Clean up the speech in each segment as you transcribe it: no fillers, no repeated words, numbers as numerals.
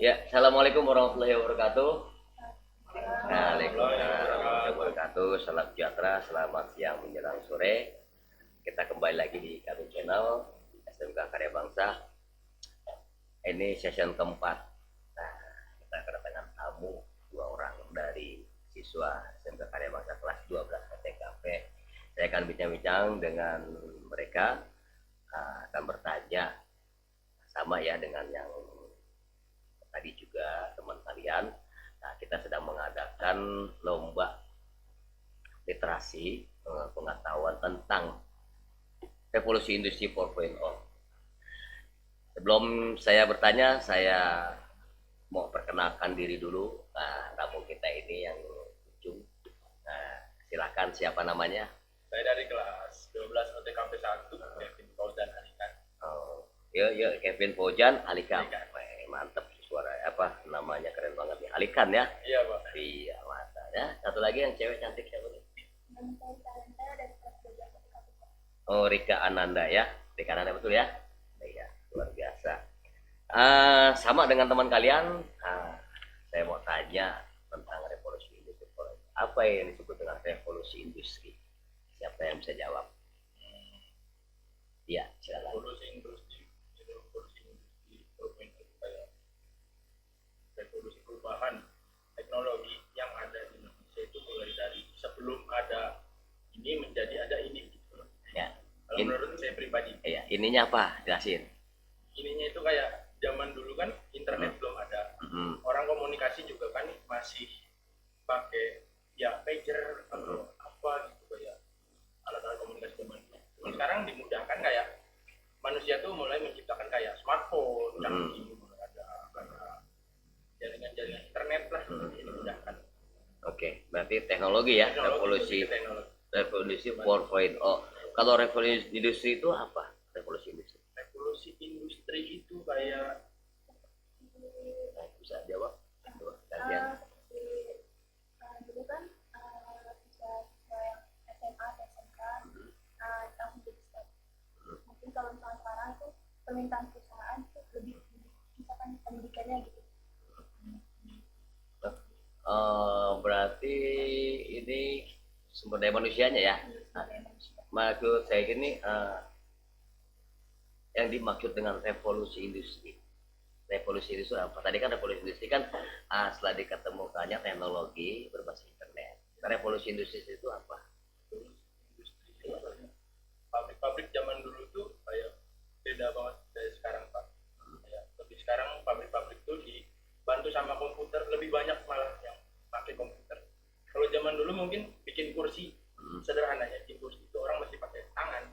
Ya, assalamualaikum warahmatullahi wabarakatuh. Waalaikumsalam warahmatullahi wabarakatuh. Salam sejahtera, selamat siang menjelang sore. Kita kembali lagi di kami channel SMK Karya Bangsa. Ini session keempat. Nah, kita kedatangan tamu dua orang dari siswa SMK Karya Bangsa kelas 12 PTKP. Saya akan bincang-bincang dengan mereka, akan bertanya sama ya dengan yang tadi juga teman kalian. Nah, kita sedang mengadakan lomba literasi pengetahuan tentang revolusi industri 4.0. Sebelum saya bertanya, saya mau perkenalkan diri dulu. Nah, tamu kita ini yang ujung. Nah, silakan siapa namanya? Saya dari kelas 12 OTKP 1, Kevin Fauzan Alika. Oh, ya Kevin Fauzan Alika. Mantap suara apa namanya, keren banget nih. Alikan ya? Iya, Pak. Iya, mantap ya. Satu lagi yang cewek cantik siapa nih? Oh, Rika Ananda ya. Rika Ananda betul ya? Iya, luar biasa. Sama dengan teman kalian, saya mau tanya tentang revolusi industri. Apa yang disebut dengan revolusi industri? Siapa yang bisa jawab? Iya, silakan. Revolusi industri kayak revolusi perubahan teknologi yang ada di Indonesia itu mulai dari sebelum ada ini menjadi ada ini. Ya. Kalau menurut saya pribadi. Iya, ininya apa? Jelasin. Ininya itu kayak zaman dulu kan internet belum ada. Orang komunikasi juga kan masih pakai ya pager atau apa gitu kayak alat-alat komunikasi zaman dulu. Sekarang dimudahkan kayak manusia tuh mulai menciptakan kayak smartphone, canggih, mulai ada jaringan-jaringan internet lah, dimudahkan. Oke, berarti teknologi ya, revolusi 4.0. Kalau revolusi industri itu apa? Revolusi industri. Revolusi industri itu kayak bisa jawab? Gantian. Dulu kan siswa yang SMA atau SMK langsung jadi step. Mungkin kalau misalnya sekarang itu permintaan perusahaan itu lebih misalkan pendidikannya gitu. Berarti ini sumber daya manusianya ya. Maksud saya gini, yang dimaksud dengan revolusi industri. Revolusi industri apa? Tadi kan revolusi industri kan setelah diketemukannya teknologi berbasis internet. Revolusi industri itu apa? Pabrik-pabrik zaman dulu tuh kayak beda banget dari sekarang, Pak. Kayak lebih sekarang pabrik-pabrik tuh dibantu sama komputer, lebih banyak malah yang pakai komputer. Kalau zaman dulu mungkin bikin kursi sederhananya, bikin kursi itu orang masih pakai tangan.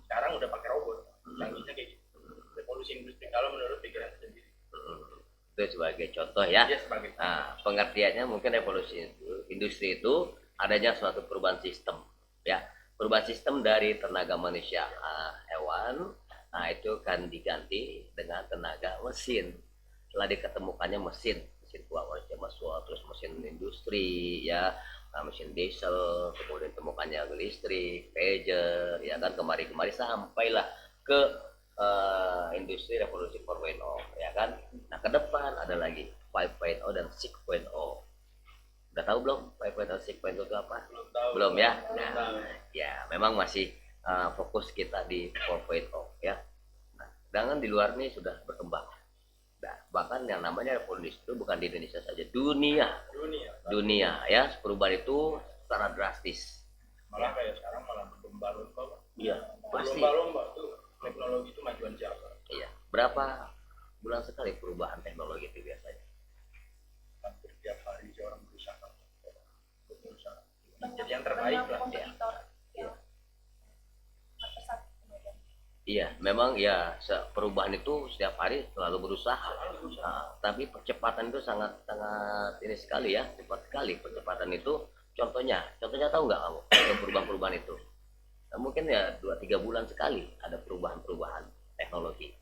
Sekarang udah pakai robot. Canggihnya kayak gitu. Revolusi industri kalau menurut pikiran sendiri. Itu sebagai contoh ya. Ya, sebagai pengertiannya mungkin revolusi industri itu adanya suatu perubahan sistem ya, perubahan sistem dari tenaga manusia hewan, itu kan diganti dengan tenaga mesin. Setelah diketemukannya mesin tua manusia masuk, terus mesin industri ya, mesin diesel, kemudian temukannya listrik, pager ya kan, kemari-kemari sampailah ke industri revolusi 4.0 ya kan. Nah, ke depan ada lagi 5.0 dan 6.0. Udah tahu belum 5.0 dan 6.0 itu apa? Belum ya? Nah, ya memang masih fokus kita di 4.0 ya. Nah, sedangkan di luar ini sudah berkembang. Nah, bahkan yang namanya revolusi itu bukan di Indonesia saja, dunia ya, perubahan itu secara drastis. Malah kayak sekarang malah berlomba-lomba. Iya, pasti. Berlomba-lomba tuh teknologi itu majuan siapa? Iya. Berapa bulan sekali perubahan teknologi itu biasanya? Hampir tiap hari seorang berusaha. Jadi yang terbaik lah ya. Iya, memang ya perubahan itu setiap hari selalu berusaha. Tapi percepatan itu sangat ini sekali ya, cepat sekali percepatan itu. Contohnya tahu nggak kamu perubahan-perubahan itu? Nah, mungkin ya 2-3 bulan sekali ada perubahan-perubahan teknologi.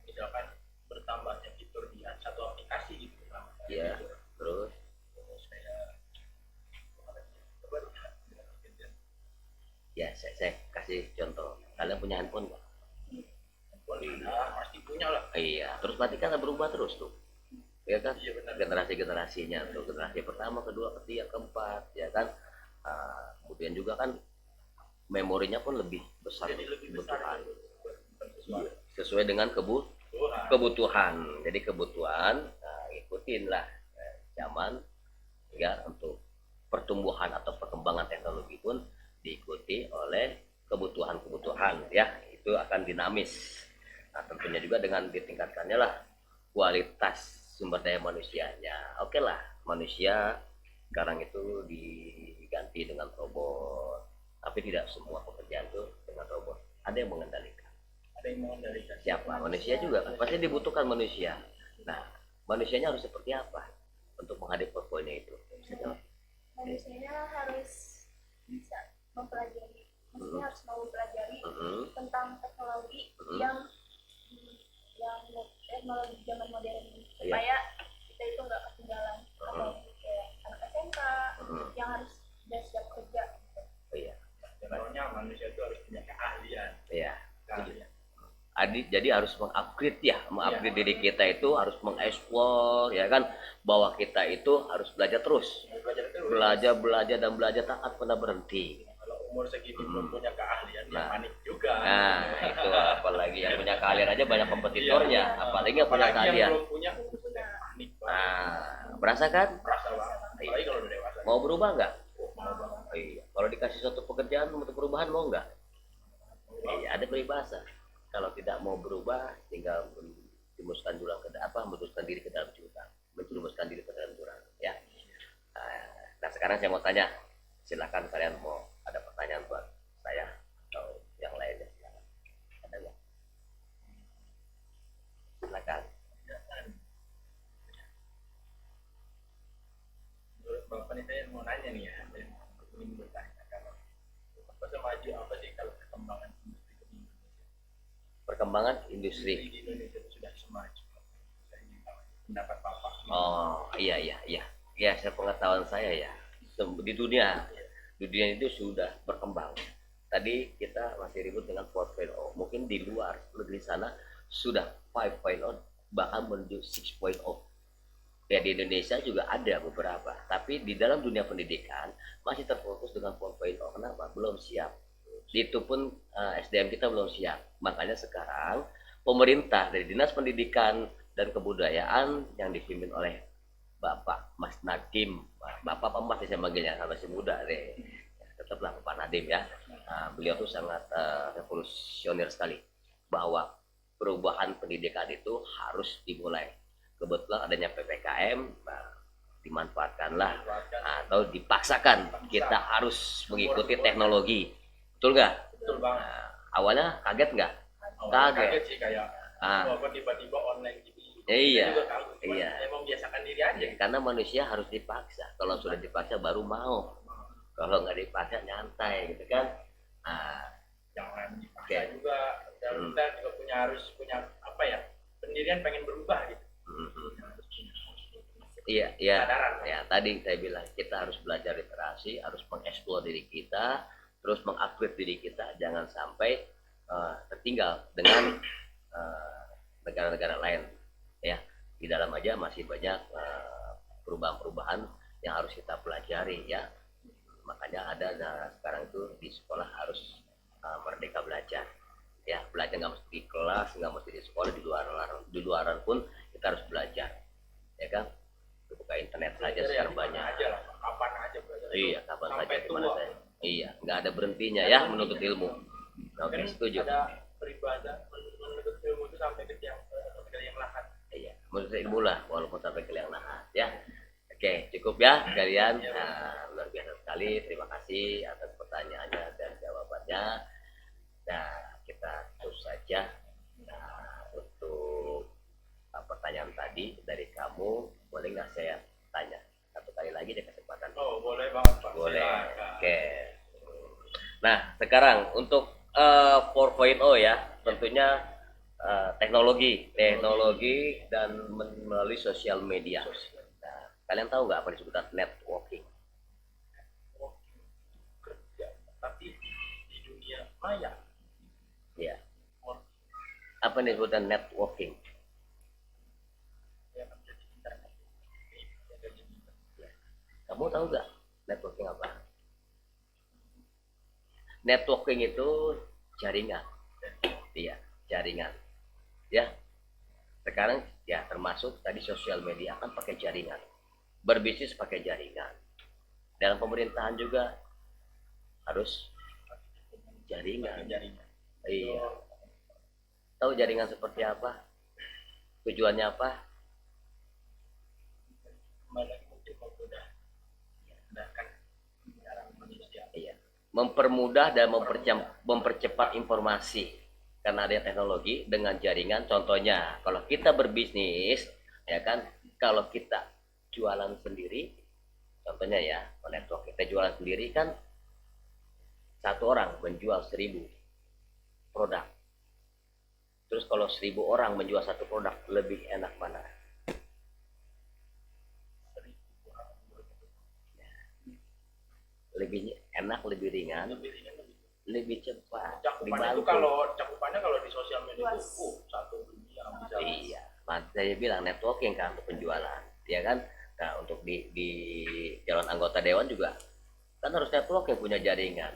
Misalkan bertambahnya fitur di satu aplikasi gitu. Iya, terus ya saya kasih contoh. Kalian punya handphone nggak? Handphone pasti punya lah. Iya, terus berarti kan berubah terus tuh. ya kan, Iya benar. generasi-generasinya tuh, generasi pertama, kedua, ketiga, keempat, ya kan. Kemudian juga kan memorinya pun lebih besar Jadi lebih besar kebutuhan. itu bukan sesuatu. Sesuai dengan Tuhan. kebutuhan. Jadi kebutuhan, ikutin lah zaman ya, untuk pertumbuhan atau perkembangan teknologi pun diikuti oleh kebutuhan-kebutuhan ya, itu akan dinamis. Nah, tentunya juga dengan ditingkatkannya lah kualitas sumber daya manusianya. Oke lah, manusia sekarang itu diganti dengan robot, tapi tidak semua pekerjaan itu dengan robot. Ada yang mengendalikan. Ada yang mengendalikan. Siapa? Manusia juga kan. Pasti dibutuhkan manusia. Nah, manusianya harus seperti apa untuk menghadapi portfolio itu? Manusianya harus bisa mempelajari, maksudnya harus mau mempelajari tentang teknologi yang teknologi zaman modern ini, supaya kita itu nggak ketinggalan, atau kayak anak SMK yang harus sudah siap kerja gitu. Iya. Contohnya manusia itu harus punya keahlian. Iya. Keahlian. Jadi harus mengupgrade ya, mengupgrade diri kita itu harus mengeksplor ya kan, bahwa kita itu harus belajar terus, Belajar terus. belajar tak akan pernah berhenti. Kalau umur segini belum punya keahlian, ya Nah. panik juga. Nah, itu apalagi yang punya keahlian aja banyak kompetitornya, Iya. apalagi yang punya Apalagi keahlian. yang belum punya, panik. Berasa kan? Merasa banget. Apalagi kalau udah dewasa. Mau berubah nggak? Mau banget. Iya. Kalau dikasih suatu pekerjaan untuk perubahan mau nggak? Iya, ada peribahasa. Kalau tidak mau berubah, tinggal menjerumuskan diri ke dalam jurang, menjerumuskan diri ke dalam jurang. Ya. Nah, sekarang saya mau tanya, silakan kalian mau ada pertanyaan buat saya atau yang lainnya. Ada nggak? Silakan. Menurut Bapak nih, saya mau nanya nih ya, saya ingin bertanya, kalau apa semaju apa sih kalau perkembangan industri di Indonesia? Perkembangan industri. Di Indonesia itu sudah semaju. Saya ingin tahu pendapat Bapak. Oh, iya. Ya, sepengetahuan saya ya, di dunia itu sudah berkembang. Tadi kita masih ribut dengan 4.0, mungkin di luar negeri sana sudah 5.0, bahkan menuju 6.0. Ya, di Indonesia juga ada beberapa, tapi di dalam dunia pendidikan masih terfokus dengan 4.0. Kenapa? Belum siap. Itu pun SDM kita belum siap. Makanya sekarang pemerintah dari Dinas Pendidikan dan Kebudayaan yang dipimpin oleh Bapak Mas Nadiem, Bapak apa Mas saya manggilnya, masih muda deh, tetaplah Bapak Nadiem ya. Beliau tuh sangat revolusioner sekali, bahwa perubahan pendidikan itu harus dimulai. Kebetulan adanya PPKM, dimanfaatkanlah atau dipaksakan kita harus mengikuti teknologi. Betul nggak? Betul banget. Awalnya kaget nggak? Kaget sih, kayak Bapak tiba-tiba online gitu. Iya. Saya juga kaget. Iya. Emang biasakan diri aja. Karena manusia harus dipaksa. Kalau sudah dipaksa baru mau. Kalau nggak dipaksa nyantai gitu kan. Jangan dipaksa juga. Dan kita juga harus punya apa ya? Pendirian pengen berubah gitu. Iya. Ya, tadi saya bilang kita harus belajar literasi, harus mengeksplor diri kita, terus mengupgrade diri kita, jangan sampai tertinggal dengan negara-negara lain. Ya, di dalam aja masih banyak perubahan-perubahan yang harus kita pelajari ya. Makanya ada sekarang itu di sekolah harus merdeka belajar. Ya, belajar nggak mesti di kelas, nggak mesti di sekolah, di luaran pun kita harus belajar, ya kan? Buka internet saja sekarang banyak. Kapan aja belajar. Iya, kapan saja dimana saja. Iya, nggak ada berhentinya ya menuntut ilmu. Oke, setuju. Ada peribahasa menuntut ilmu itu sampai ke liang lahat. Iya, menuntut ilmu lah walaupun sampai ke liang lahat ya. Oke, cukup ya kalian. Luar biasa sekali. Terima kasih atas pertanyaannya dan jawabannya. Nah, kita terus saja untuk pertanyaan tadi dari kamu. Boleh nggak saya tanya satu kali lagi deh kesempatan? Oh, boleh banget Pak. Boleh. Oke. Nah, sekarang untuk 4.0 ya, tentunya teknologi dan melalui sosial media. Nah, kalian tahu nggak apa disebut networking? Tapi di dunia maya. Ya. Apa yang disebut networking? tahu nggak networking apa? Networking itu jaringan. Iya, jaringan. Ya. Sekarang ya termasuk tadi sosial media kan pakai jaringan. Berbisnis pakai jaringan. Dalam pemerintahan juga harus jaringan. Iya. Tahu jaringan seperti apa? Tujuannya apa? Kembali lagi mungkin memudahkan cara manusia. Iya. Mempermudah dan mempercepat informasi karena ada teknologi dengan jaringan. Contohnya kalau kita berbisnis ya kan, kalau kita jualan sendiri, contohnya ya network kita jualan sendiri kan, satu orang menjual 1000 produk. Terus kalau 1000 orang menjual satu produk, lebih enak mana? Lebih enak, lebih ringan, lebih cepat. Cakupannya kalau di sosial media itu satu dunia bisa. Iya, saya bilang networking kan untuk penjualan, ya kan. Nah untuk di calon anggota dewan juga kan harus networking, punya jaringan.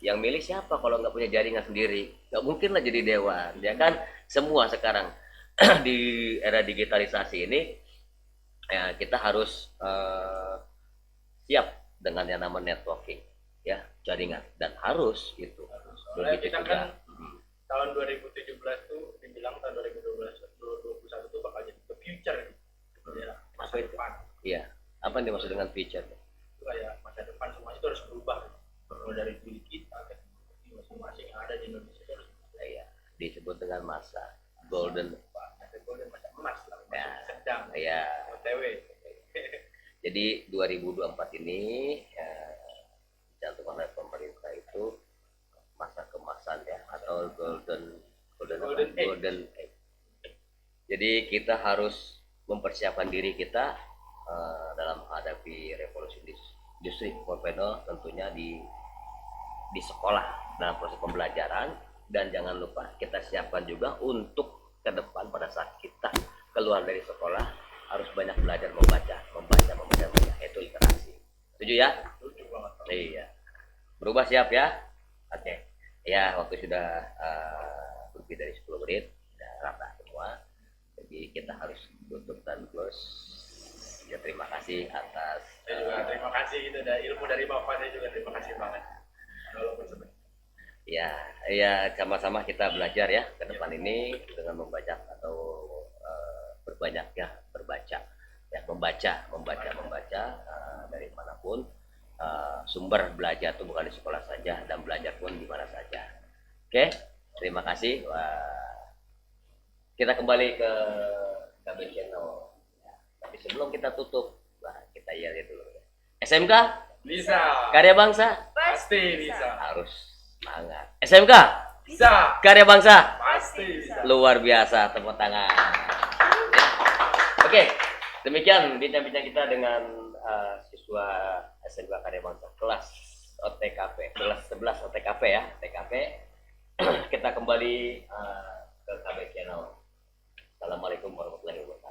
Yang milih siapa kalau nggak punya jaringan sendiri? Nggak mungkin lah jadi dewan, ya kan. Semua sekarang di era digitalisasi ini ya, kita harus siap dengan yang namanya networking, ya, jaringan, dan harus itu. Soalnya kita kan tahun 2017 tuh dibilang tahun 2021 tuh bakal jadi the future ya, masa depan. Iya, apa yang dimaksud dengan future? Itu kayak masa depan, semuanya itu harus berubah. Mulai dari diri kita, teknologi masing-masing yang ada di Indonesia itu harus berubah. Iya, disebut dengan masa golden. Masa emas lah, Ya, sedang. ya. OTW. Jadi 2024 ini ya, dicantumkan oleh pemerintah itu masa kemasan ya, atau golden age. Jadi kita harus mempersiapkan diri kita dalam menghadapi revolusi industri 4.0, tentunya di sekolah dalam proses pembelajaran, dan jangan lupa kita siapkan juga untuk ke depan pada saat kita keluar dari sekolah harus banyak belajar membaca, itu literasi. Setuju ya? Lucu banget. Iya. Berubah siap ya? Oke. Ya, waktu sudah lebih dari 10 menit, sudah rata semua. Jadi kita harus tutup dan close. Ya, terima kasih atas Saya juga terima kasih, itu ada ilmu dari Bapak, saya juga terima kasih banget. Walaupun sebenarnya. ya sama-sama kita belajar ya ke depan ini dengan membaca atau berbanyak ya berbaca ya, membaca dari manapun. Sumber belajar itu bukan di sekolah saja, dan belajar pun di mana saja. Oke, terima kasih. Kita kembali ke KB Channel. Tapi sebelum kita tutup, kita yel dulu. SMK Bisa. Karya Bangsa Pasti bisa. harus semangat. SMK Bisa. Karya Bangsa Pasti bisa. luar biasa, tepuk tangan. Oke, demikian bincang-bincang kita dengan siswa SMK Karya Bangsa kelas OTKP, kelas 11 OTKP ya, TKP. Kita kembali ke KB Channel. Assalamualaikum warahmatullahi wabarakatuh.